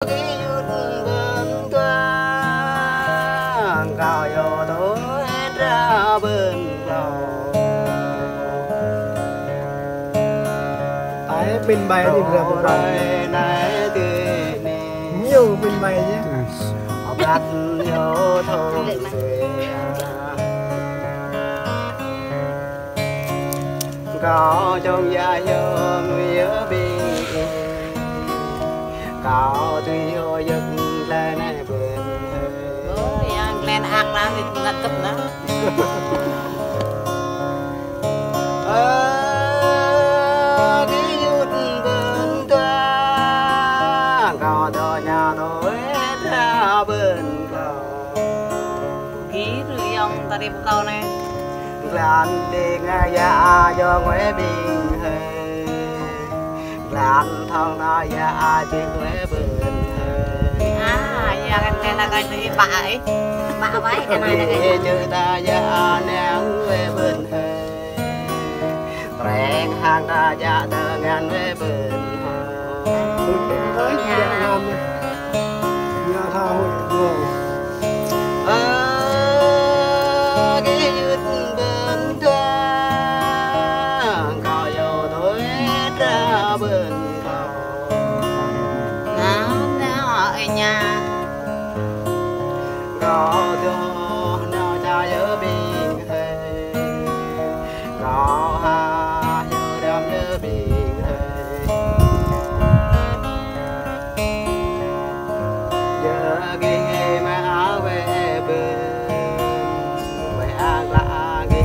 Cao vô tối ra bên đầu tại bên bay đi ra bên bay này thì nhiều bên bay chứ bắt vô thôn có trong gia vô người ở bên có tuy vô giấc lên này bên lên ăn ra thì là tập đó cái yết bên ta có cho nhà tôi ra bên cầu ký rồi dòng ta đi một câu này lan đi ngay ra cho quê biển lan thằng nó ra chỉ quê bên giờ cái là cái gì bà ấy bà váy cái này là cái chữ ta ra nén quê bên rèn hàng ta ra tơ ngàn quê bên tới nhà làm nhà thao hội ngồi cái yết bên ta có vô tối ra bên cầu nó ở nhà có cho nó cha nhớ biển có ha nhớ đam nhớ biển giờ ghi mà về bên về ăn lạ ghi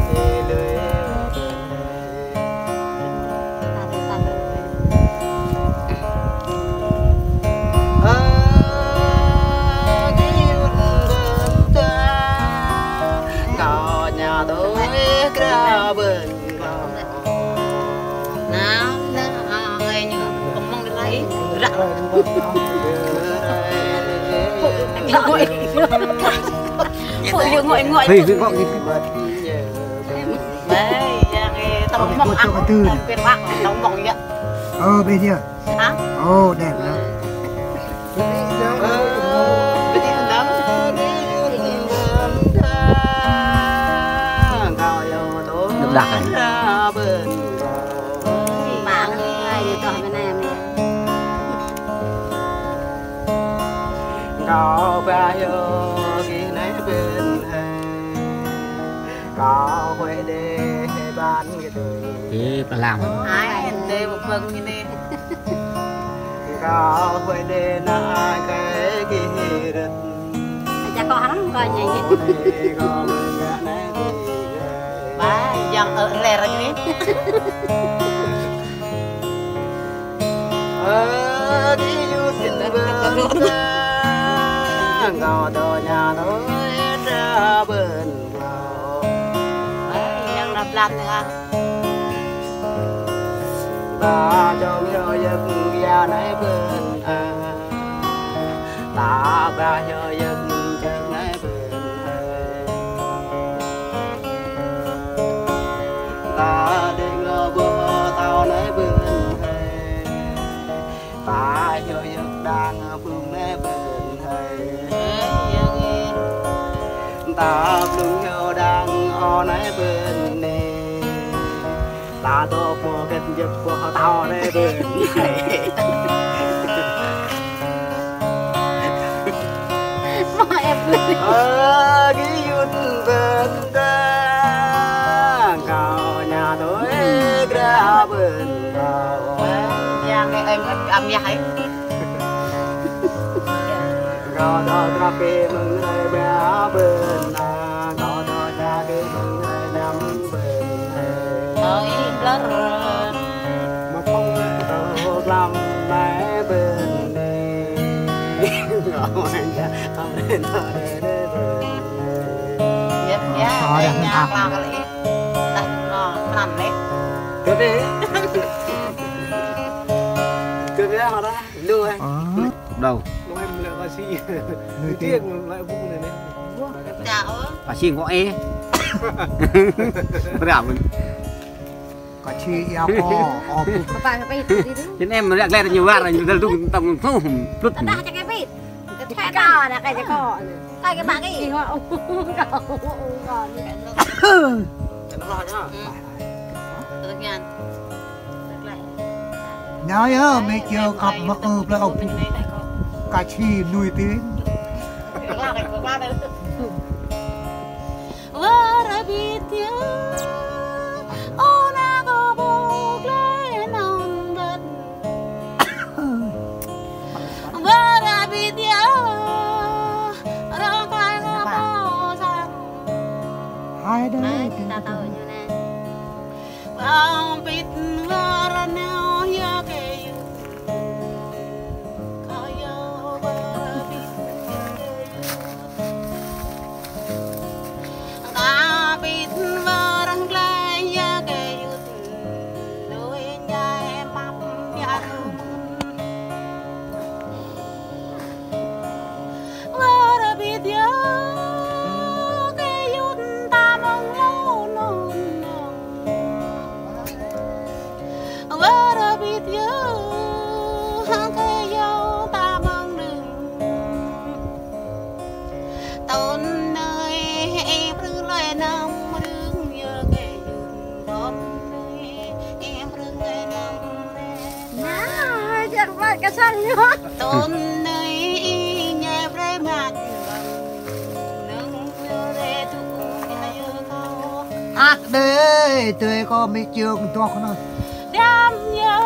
lưới tôi ra bên cầu nào người như không mong được thấy rạng ngồi ngồi thì cứ gọi gì đấy cái tao mong ăn quyền bạc tao mong vậy bên kia hả đẹp lắm đặt ra bên bạn ai toàn bên này nè có ba vô khi nấy bên có huệ đê bán cái thì làm ai đê một phần như này có huệ đê na cái kia đất cha con hắn coi nhảy có mừng gã này ba dân ở lè rồi nhỉ đi du lịch bên ngõ đò nhà tôi ra bên vào dân làm nữa ta trong nhớ giấc gia này bên ta ba nhớ giấc chân này bên ta đi ngờ bữa tao này bên ta nhớ giấc đang phương này bên ta phương nhớ đang ở này bên này ta tô của kết giấc của tao này bên mà em cái yết bên ta cao nhà tôi ra bên cầu nhà nghe em âm nhảy có đó ra cái mừng này bé bên có đó ra cái mừng này nằm bên ơi lớn rồi mà không tao làm mẹ bên này ngồi nhà không nên thôi để bên dẹp giá đây nhà làm cái gì đây nó làm đấy cứ đi cứ đi họ đó đưa anh đâu nó em lại bà sĩ người tiếc lại vụ này này chào bà xin gọi e làm mình có chi eo co Bapak ngapain itu? Jadi em melihat lihat nyebar, jadi tuh tentang tuh, Ada cakap cò nè cái cò cái bạn cái họ cò như cái nó lo nhá tự nhiên nhớ nhớ mấy chiều ập mà là ập cả chi nuôi tiếng hai đây ta tao như này cái xăng nữa tôn này nhà về mặt nâng về tụ ác đấy tôi có mấy trường to không nói đam nhớ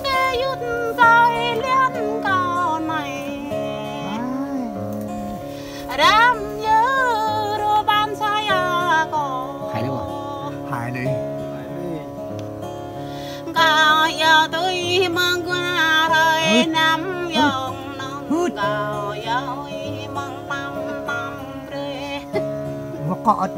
cái yết dài liên cao này đam nhớ đồ ban sai à có Hay đấy ạ. hai đi cao giờ tôi mang qua rồi nắm dòng nông cao giờ mang tam tam rê nó có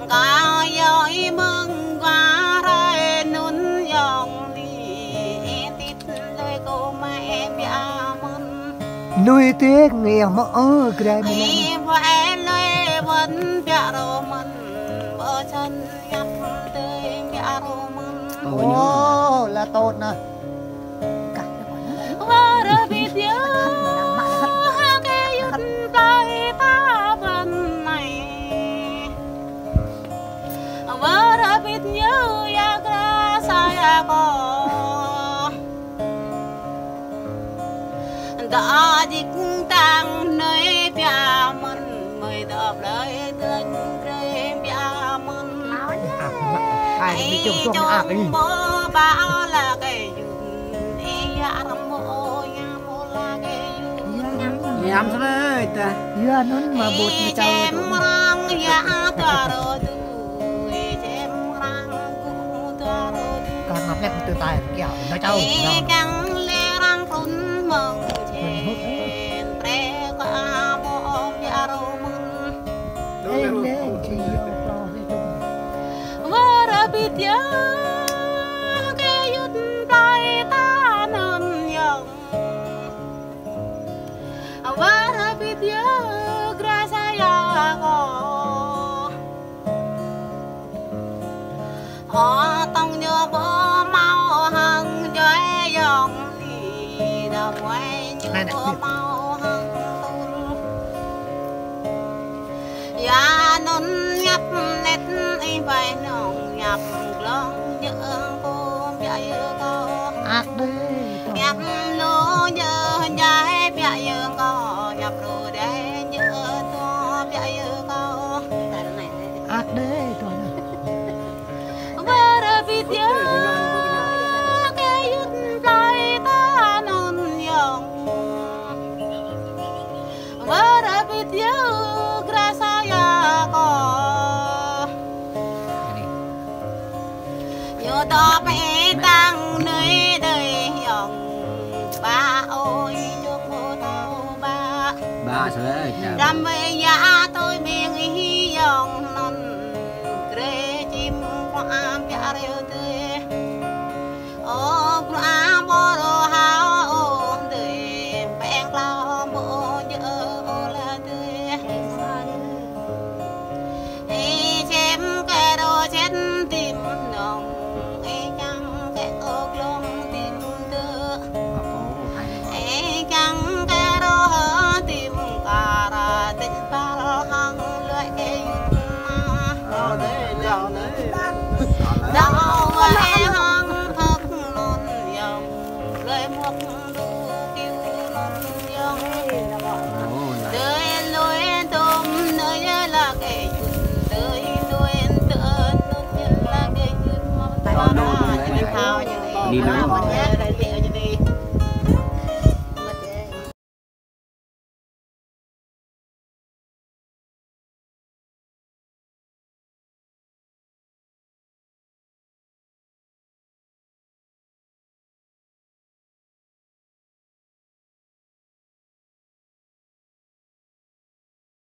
cao giờ mang qua rồi nún dòng đi tít lời cô mẹ bia mân nuôi tiếng nghe mà cái này đi phải lời vẫn bia rô mân bờ chân nhấp tới bia rô mân ồ là tốt nè vợ biết nhớ cái yết tay ta bên này vợ biết nhớ ya gra saya có đã dịch tăng nơi bia mình mời đọc lời tên rơi bia mình hai đi chung chung ác đi bao là cái gì ya ram mô ya mô là cái Nhắm sao đấy ta. ya nó mà bột như cháu chem rang ya ta ro tu chem rang ku ta ro tu còn ngọc đẹp từ tài kẹo nó cháu căng le rang phun mong chen tre qua mô ya ro mong em đấy chỉ lo để chung vợ biết nhớ cái yết tay ta nằm dòng vợ biết nhớ gra saya có họ tông nhớ bố mau hằng chơi dòng đi đào quay nhớ bố mau hằng tu ya non nhấp nét phải nồng nhập lon nhớ cô chạy cô ác đấy nhập lô nhớ nhai chạy cô nhập rồi để nhớ to chạy cô ác đấy thôi vợ biết nhớ cái yết tay ta non dòng vợ biết nhớ grasa ya có nhớ to mẹ tăng nơi đời dòng ba ôi cho cô tao ba Ba sao đấy ta. làm về giá tôi miệng hy dòng non kề chim qua bia rêu tươi ô qua bò đồ hao ô tươi bèn lao bộ nhớ ô là tươi đi chém cái đồ chết tìm nồng chăng cái ốc lông tìm tơ Có hay đấy. chăng cái đi nữa.